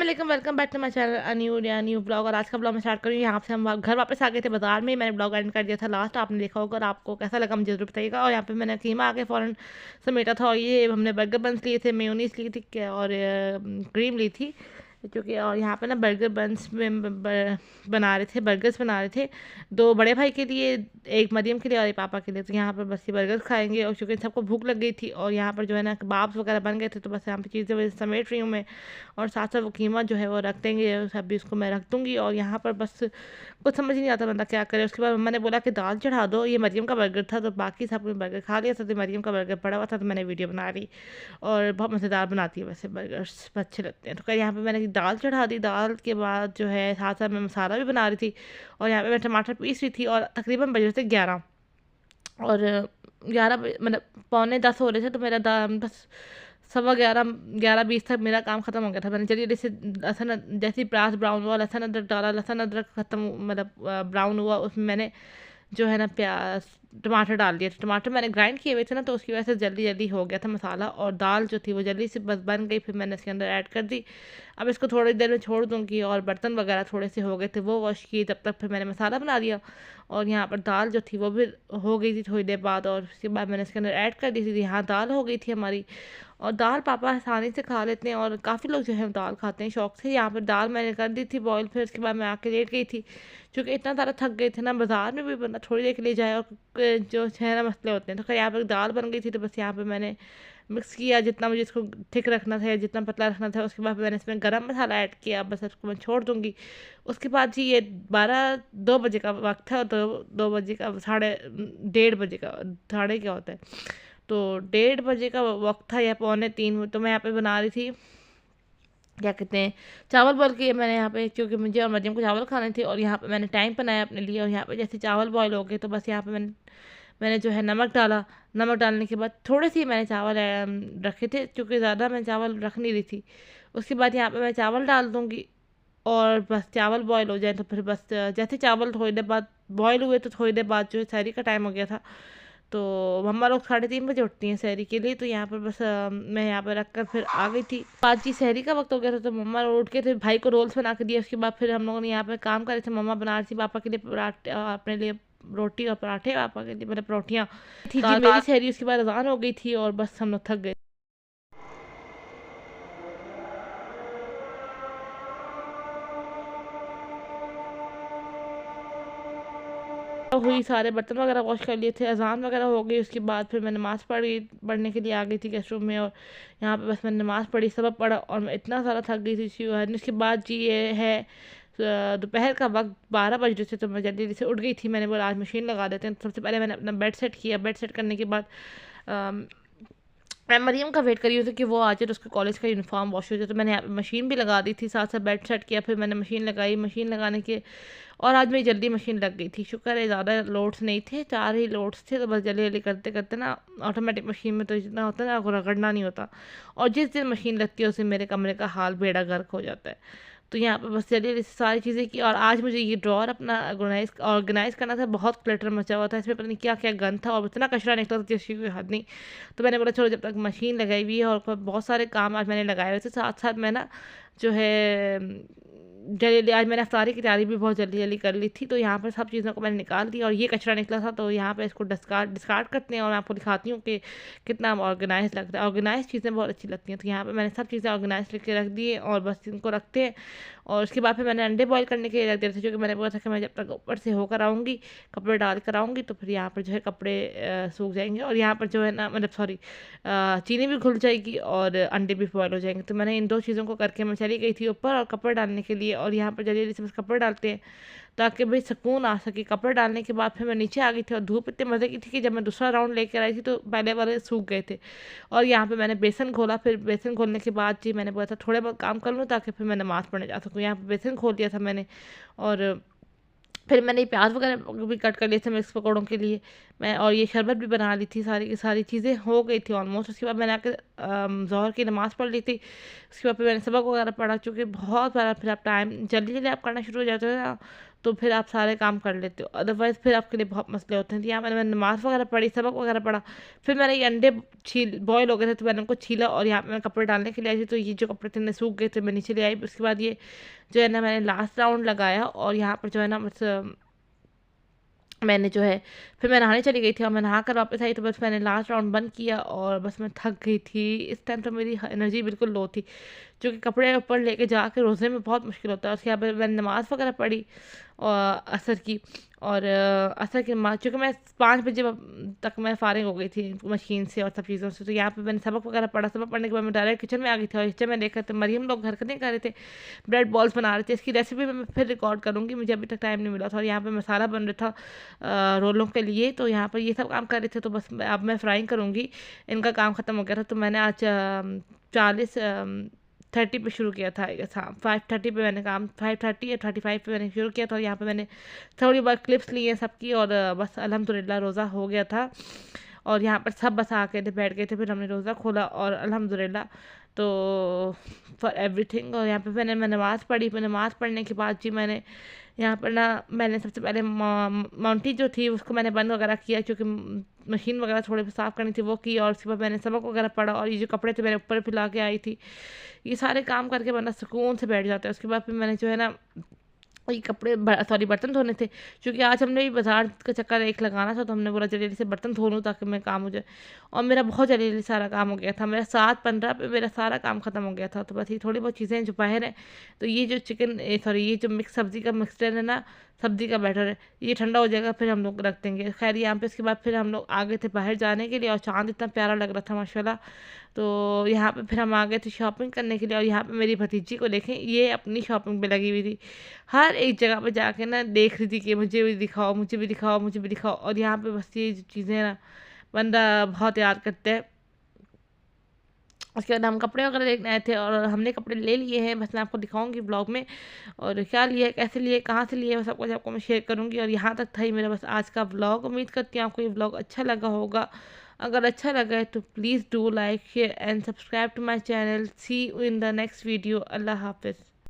वालेकुम, welcome back to my channel new blog. और आज का ब्लॉग मैं स्टार्ट करूँगी यहाँ से। हम घर वापस आ गए थे बाजार में, मैंने ब्लॉग एंड कर दिया था लास्ट, आपने देखा होगा। और आपको कैसा लगा मुझे ज़रूर बताइएगा। और यहाँ पे मैंने कीमा आके फ़ौरन समेटा था। और ये हमने बर्गर बन्स लिए थे, मेयोनीज़ ली थी और क्रीम ली थी, क्योंकि और यहाँ पे ना बर्गर बन्स में बना रहे थे, बर्गर्स बना रहे थे, दो बड़े भाई के लिए, एक मरियम के लिए और एक पापा के लिए। तो यहाँ पर बस ये बर्गर खाएंगे। और चूँकि सबको भूख लग गई थी और यहाँ पर जो है ना कबाब्स वगैरह बन गए थे, तो बस यहाँ पर चीज़ें समेट रही हूँ मैं। और साथ साथ वो कीमा जो है वो रख देंगे, सब भी उसको मैं रख दूँगी। और यहाँ पर बस कुछ समझ ही नहीं आता बंदा क्या करे। उसके बाद मम्मा ने बोला कि दाल चढ़ा दो। ये मरियम का बर्गर था, तो बाकी सब ने बर्गर खा लिया था, तो मरियम का बर्गर पड़ा हुआ था, तो मैंने वीडियो बना ली। और बहुत मज़ेदार बनाती है वैसे बर्गर्स, अच्छे लगते हैं। तो कल यहाँ पे मैंने दाल चढ़ा दी। दाल के बाद जो है साथ साथ मैं मसाला भी बना रही थी। और यहाँ पे मैं टमाटर पीस रही थी। और तकरीबन बज रहे थे 11। और 11 मतलब 9:45 हो रहे थे, तो मेरा बस 11:15 11:20 तक मेरा काम ख़त्म हो गया था। मैंने चलिए जैसे लहसुन, जैसे ही प्याज ब्राउन हुआ, लहसुन अदरक डाला, लहसुन अदरक ख़त्म मतलब ब्राउन हुआ, उसमें मैंने जो है ना प्याज टमाटर डाल दिए थे। टमाटर मैंने ग्राइंड किए हुए थे ना, तो उसकी वजह से जल्दी जल्दी हो गया था मसाला। और दाल जो थी वो जल्दी से बस बन गई, फिर मैंने इसके अंदर ऐड कर दी। अब इसको थोड़ी देर में छोड़ दूँगी। और बर्तन वगैरह थोड़े से हो गए थे, वो वॉश किए, तब तक फिर मैंने मसाला बना दिया। और यहाँ पर दाल जो थी वो भी हो गई थी थोड़ी देर बाद। और उसके बाद मैंने इसके अंदर ऐड कर दी थी। यहाँ दाल हो गई थी हमारी। और दाल पापा आसानी से खा लेते हैं, और काफ़ी लोग जो है दाल खाते हैं शौक से। यहाँ पर दाल मैंने कर दी थी बॉईल। फिर उसके बाद मैं आके लेट गई थी, क्योंकि इतना ज़्यादा थक गए थे ना, बाज़ार में भी बंदा थोड़ी देर के लिए जाए, और जो है ना मसले होते हैं। तो खैर यहाँ पर दाल बन गई थी, तो बस यहाँ पर मैंने मिक्स किया जितना मुझे इसको थिक रखना था या जितना पतला रखना था। उसके बाद मैंने इसमें गरम मसाला ऐड किया। बस इसको मैं छोड़ दूँगी। उसके बाद जी ये 2 बजे का वक्त है। और 2 बजे का 1:30 का, साढ़े क्या होता है, तो 1:30 का वक्त था या 2:45। तो मैं यहाँ पे बना रही थी, क्या कहते हैं, चावल बॉयल किए मैंने यहाँ पे, क्योंकि मुझे और मरियम को चावल खाने थे। और यहाँ पे मैंने टाइम बनाया अपने लिए। और यहाँ पे जैसे चावल बॉयल हो गए, तो बस यहाँ पे मैंने जो है नमक डाला। नमक डालने के बाद थोड़े से मैंने चावल रखे थे, क्योंकि ज़्यादा मैं चावल रख नहीं रही थी। उसके बाद यहाँ पे मैं चावल डाल दूँगी। और बस चावल बॉयल हो जाए, तो फिर बस जैसे चावल थोड़ी देर बाद बॉयल हुए, तो थोड़ी देर बाद जो है सहरी का टाइम हो गया था। तो मम्मा लोग 3:30 बजे उठती हैं सहरी के लिए। तो यहाँ पर बस मैं यहाँ पर रख कर फिर आ गई थी। 5 जी सहरी का वक्त हो गया था, तो मम्मा लोग उठ के थे, भाई को रोल्स बना के दिया। उसके बाद फिर हम लोगों ने यहाँ पर काम करे थे। मम्मा बना रही थी पापा के लिए पराठे, अपने लिए रोटी और पराठे, पापा के लिए मतलब रोटियाँ थी जी मेरी सहरी। उसके बाद अजान हो गई थी, और बस हम लोग थक गए हुई। सारे बर्तन वगैरह वॉश कर लिए थे, अजान वगैरह हो गई। उसके बाद फिर मैं नमाज़ पढ़ने के लिए आ गई थी गेस्ट रूम में। और यहाँ पे बस मैंने नमाज़ पढ़ी, सबक पढ़ा, और मैं इतना सारा थक गई थी। उसके बाद जी ये है दोपहर का वक्त, 12 बज रहे थे, तो मैं जल्दी से उठ गई थी। मैंने बोला आज मशीन लगा देते हैं। तो सबसे पहले मैंने अपना बेड सेट किया। बेड सेट करने के बाद मैं मरियम का वेट कर रही हूँ कि वो आ जाए, तो उसके कॉलेज का यूनिफॉर्म वॉश हो जाए। तो मैंने यहाँ पे मशीन भी लगा दी थी, साथ साथ बेड सेट किया। फिर मैंने मशीन लगाई। मशीन लगाने के और आज मेरी जल्दी मशीन लग गई थी, शुक्र है ज़्यादा लोड्स नहीं थे, 4 ही लोड्स थे। तो बस जल्दी जल्दी करते करते ना, ऑटोमेटिक मशीन में तो इतना होता है ना, रगड़ना नहीं होता। और जिस दिन मशीन लगती है उस दिन मेरे कमरे का हाल बेड़ा गर्क हो जाता है। तो यहाँ पे बस जल्दी जल्दी सारी चीज़ें की। और आज मुझे ये ड्रॉर अपना ऑर्गेनाइज़ करना था। बहुत क्लटर मचा हुआ था, इसमें पता नहीं क्या क्या गंद था, और इतना कचरा निकला था जिसकी कोई हद नहीं। तो मैंने बोला चलो, जब तक मशीन लगाई हुई है और बहुत सारे काम आज मैंने लगाए हुए थे, साथ साथ मैं ना जो है जल्दी जल्दी आज मैंने अफ्तारी की तैयारी भी बहुत जल्दी जल्दी कर ली थी। तो यहाँ पर सब चीज़ों को मैंने निकाल दिया। और ये कचरा निकला था, तो यहाँ पे इसको डिस्कार्ड करते हैं। और मैं आपको दिखाती हूँ कि कितना ऑर्गेनाइज लगता है। ऑर्गेनाइज चीज़ें बहुत अच्छी लगती हैं। तो यहाँ पे मैंने सब चीज़ें ऑर्गेनाइज करके रख दी, और बस इनको रखते हैं। और उसके बाद फिर मैंने अंडे बॉईल करने के लिए रख दिए थे, क्योंकि मैंने बोला था कि मैं जब तक ऊपर से होकर आऊँगी, कपड़े डाल कर आऊँगी, तो फिर यहाँ पर जो है कपड़े सूख जाएंगे। और यहाँ पर जो है ना, मतलब सॉरी, चीनी भी घुल जाएगी और अंडे भी बॉयल हो जाएंगे। तो मैंने इन दो चीज़ों को करके मैं चली गई थी ऊपर और कपड़े डालने के लिए। और यहाँ पर जल्दी जल्दी से बस कपड़े डालते हैं, ताकि भाई सुकून आ सके। कपड़े डालने के बाद फिर मैं नीचे आ गई थी। और धूप इतने मज़े की थी कि जब मैं दूसरा राउंड लेकर आई थी, तो पहले वाले सूख गए थे। और यहाँ पे मैंने बेसन खोला। फिर बेसन खोलने के बाद जी मैंने बोला था थोड़े बहुत काम कर लूँ, ताकि फिर मैं नमाज़ पढ़ने जा सकूँ। यहाँ पे बेसन खोल दिया था मैंने। और फिर मैंने प्याज वगैरह भी कट कर लिए थे मिक्स पकौड़ों के लिए। मैं और ये शरबत भी बना ली थी, सारी की सारी चीज़ें हो गई थी ऑलमोस्ट। उसके बाद मैंने आके ज़ोहर की नमाज़ पढ़ ली थी। उसके बाद फिर मैंने सबक वगैरह पढ़ा, चूँकि बहुत सारा फिर आप टाइम जल्दी-जल्दी आप करना शुरू हो जाते हो ना, तो फिर आप सारे काम कर लेते हो, अदरवाइज़ फिर आपके लिए बहुत मसले होते हैं। तो यहाँ मैंने नमाज़ वगैरह पढ़ी, सबक वगैरह पढ़ा, फिर मैंने ये अंडे बॉयल हो गए थे तो मैंने उनको छीला और यहाँ पे मैं कपड़े डालने के लिए आई थी, तो ये जो कपड़े थे सूख गए थे, मैं नीचे ले आई। उसके बाद ये जो है ना मैंने लास्ट राउंड लगाया और यहाँ पर जो है ना बस मैंने जो है फिर मैं नहाने चली गई थी और मैं नहा कर वापस आई, तो बस मैंने लास्ट राउंड बंद किया और बस मैं थक गई थी। इस टाइम तो मेरी एनर्जी बिल्कुल लो थी, क्योंकि कपड़े ऊपर लेके जाके रोज़े में बहुत मुश्किल होता है। उसके बाद मैंने नमाज़ वगैरह पढ़ी और असर की, और असर की नमाज़ चूँकि मैं 5 बजे तक मैं फ़ारिग हो गई थी मशीन से और सब चीज़ों से, तो यहाँ पे मैंने सबक वगैरह पढ़ा। सबक पढ़ने के बाद मैं डायरेक्ट किचन में आ गई थी और किचन में देखा तो मरियम लोग हरकतें कर रहे थे, ब्रेड बॉल्स बना रहे थे। इसकी रेसिपी मैं फिर रिकॉर्ड करूँगी, मुझे अभी तक टाइम नहीं मिला था। और यहाँ पे मसाला बन रहा था रोलों के लिए, तो यहाँ पर ये सब काम कर रहे थे, तो बस अब मैं फ्राइंग करूँगी। इनका काम ख़त्म हो गया था, तो मैंने आज 30 पे शुरू किया था। हाँ, 5:30 पे मैंने काम 5:30 या 35 पे मैंने शुरू किया था। और यहाँ पे मैंने थोड़ी बहुत क्लिप्स ली हैं सबकी, और बस अल्हम्दुलिल्लाह रोज़ा हो गया था। और यहाँ पर सब बस आके थे, बैठ गए थे, फिर हमने रोज़ा खोला और अल्हम्दुलिल्लाह तो फॉर एवरीथिंग। और यहाँ पे मैं नमाज़ पढ़ी। फिर नमाज़ पढ़ने के बाद जी मैंने यहाँ पर ना मैंने सबसे पहले माउंटी जो थी उसको मैंने बंद वगैरह किया, क्योंकि मशीन वगैरह थोड़ी साफ़ करनी थी, वो की। और उसके बाद मैंने सबक वगैरह पढ़ा और ये जो कपड़े थे मैंने ऊपर फैला के आई थी। ये सारे काम करके बंदा सुकून से बैठ जाता है। उसके बाद फिर मैंने जो है ना ये कपड़े बर्तन धोने थे, क्योंकि आज हमने भी बाज़ार का चक्कर एक लगाना था, तो हमने बोला जल्दी से बर्तन धो लूँ ताकि मैं काम हो जाए। और मेरा बहुत जल्दी सारा काम हो गया था, मेरा 7:15 पे मेरा सारा काम ख़त्म हो गया था। तो बस ये थोड़ी बहुत चीज़ें जो बाहर हैं, तो ये जो ये जो मिक्स सब्ज़ी का मिक्सचर है ना, सब्ज़ी का बैटर है, ये ठंडा हो जाएगा फिर हम लोग रख देंगे। खैर यहाँ पे उसके बाद फिर हम लोग आ गए थे बाहर जाने के लिए, और चाँद इतना प्यारा लग रहा था माशाल्लाह। तो यहाँ पे फिर हम आ गए थे शॉपिंग करने के लिए। और यहाँ पे मेरी भतीजी को देखें, ये अपनी शॉपिंग पे लगी हुई थी, हर एक जगह पे जाके ना देख रही थी कि मुझे भी दिखाओ, मुझे भी दिखाओ, मुझे भी दिखाओ। और यहाँ पे बस ये जो चीज़ें ना बंदा बहुत याद करता है। उसके बाद हम कपड़े वगैरह देखने आए थे और हमने कपड़े ले लिए हैं, बस मैं आपको दिखाऊंगी ब्लॉग में, और क्या लिए, कैसे लिए, कहाँ से लिए, वो सब कुछ आपको मैं शेयर करूंगी। और यहाँ तक था ही मेरा बस आज का ब्लॉग। उम्मीद करती हूँ आपको ये ब्लॉग अच्छा लगा होगा। अगर अच्छा लगा है तो please do like share and subscribe to my channel. See you in the next video. Allah हाफिज़।